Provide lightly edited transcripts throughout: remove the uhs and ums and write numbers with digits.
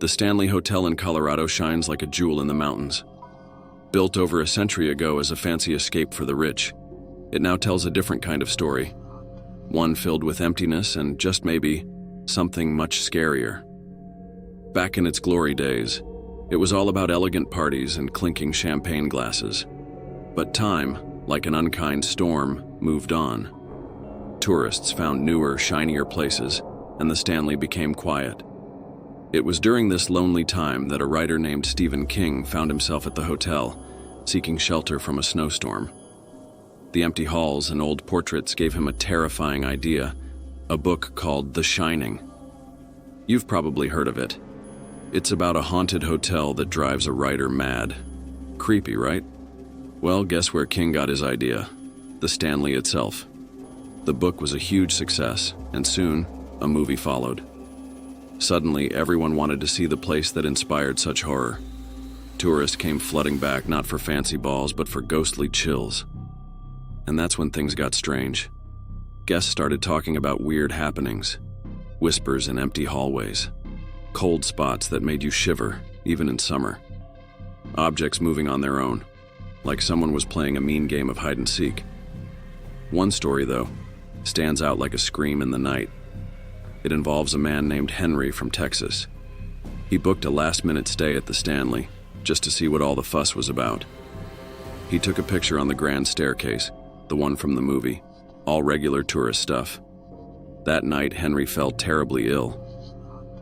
The Stanley Hotel in Colorado shines like a jewel in the mountains. Built over a century ago as a fancy escape for the rich, it now tells a different kind of story. One filled with emptiness and, just maybe, something much scarier. Back in its glory days, it was all about elegant parties and clinking champagne glasses. But time, like an unkind storm, moved on. Tourists found newer, shinier places, and the Stanley became quiet. It was during this lonely time that a writer named Stephen King found himself at the hotel, seeking shelter from a snowstorm. The empty halls and old portraits gave him a terrifying idea, a book called The Shining. You've probably heard of it. It's about a haunted hotel that drives a writer mad. Creepy, right? Well, guess where King got his idea? The Stanley itself. The book was a huge success, and soon, a movie followed. Suddenly, everyone wanted to see the place that inspired such horror. Tourists came flooding back not for fancy balls, but for ghostly chills. And that's when things got strange. Guests started talking about weird happenings, whispers in empty hallways, cold spots that made you shiver, even in summer. Objects moving on their own, like someone was playing a mean game of hide-and-seek. One story, though, stands out like a scream in the night. It involves a man named Henry from Texas. He booked a last-minute stay at the Stanley, just to see what all the fuss was about. He took a picture on the grand staircase, the one from the movie, all regular tourist stuff. That night, Henry felt terribly ill.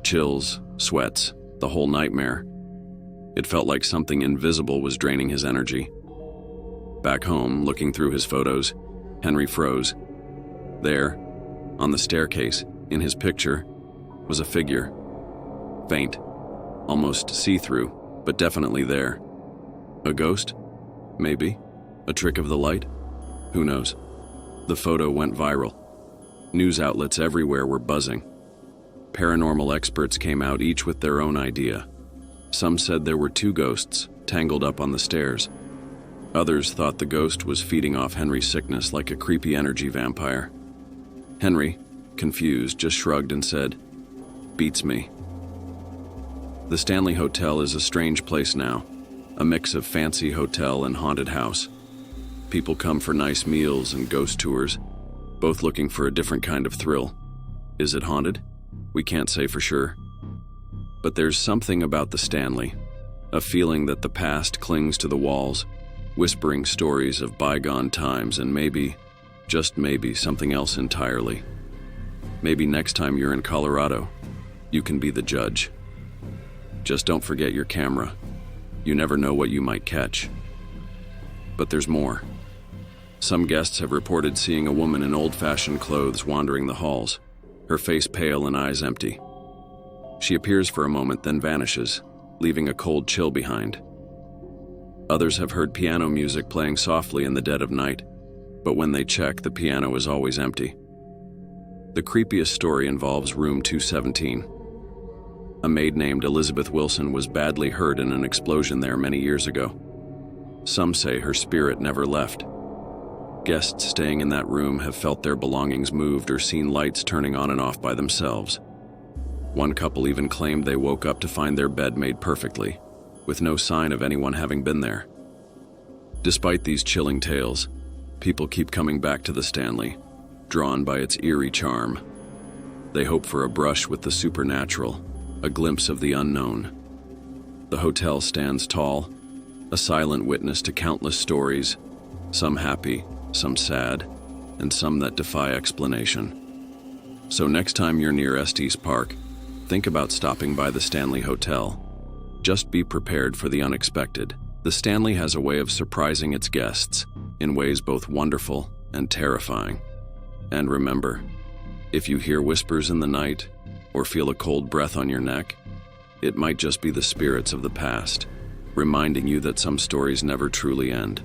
Chills, sweats, the whole nightmare. It felt like something invisible was draining his energy. Back home, looking through his photos, Henry froze. There, on the staircase, in his picture, was a figure. Faint, almost see-through, but definitely there. A ghost? Maybe. A trick of the light? Who knows? The photo went viral. News outlets everywhere were buzzing. Paranormal experts came out, each with their own idea. Some said there were two ghosts tangled up on the stairs. Others thought the ghost was feeding off Henry's sickness like a creepy energy vampire. Henry, confused, just shrugged and said, "Beats me." The Stanley Hotel is a strange place now, a mix of fancy hotel and haunted house. People come for nice meals and ghost tours, both looking for a different kind of thrill. Is it haunted? We can't say for sure. But there's something about the Stanley, a feeling that the past clings to the walls, whispering stories of bygone times and maybe, just maybe, something else entirely. Maybe next time you're in Colorado, you can be the judge. Just don't forget your camera. You never know what you might catch. But there's more. Some guests have reported seeing a woman in old-fashioned clothes wandering the halls, her face pale and eyes empty. She appears for a moment, then vanishes, leaving a cold chill behind. Others have heard piano music playing softly in the dead of night, but when they check, the piano is always empty. The creepiest story involves room 217. A maid named Elizabeth Wilson was badly hurt in an explosion there many years ago. Some say her spirit never left. Guests staying in that room have felt their belongings moved or seen lights turning on and off by themselves. One couple even claimed they woke up to find their bed made perfectly, with no sign of anyone having been there. Despite these chilling tales, people keep coming back to the Stanley, drawn by its eerie charm. They hope for a brush with the supernatural, a glimpse of the unknown. The hotel stands tall, a silent witness to countless stories, some happy, some sad, and some that defy explanation. So next time you're near Estes Park, think about stopping by the Stanley Hotel. Just be prepared for the unexpected. The Stanley has a way of surprising its guests in ways both wonderful and terrifying. And remember, if you hear whispers in the night or feel a cold breath on your neck, it might just be the spirits of the past, reminding you that some stories never truly end.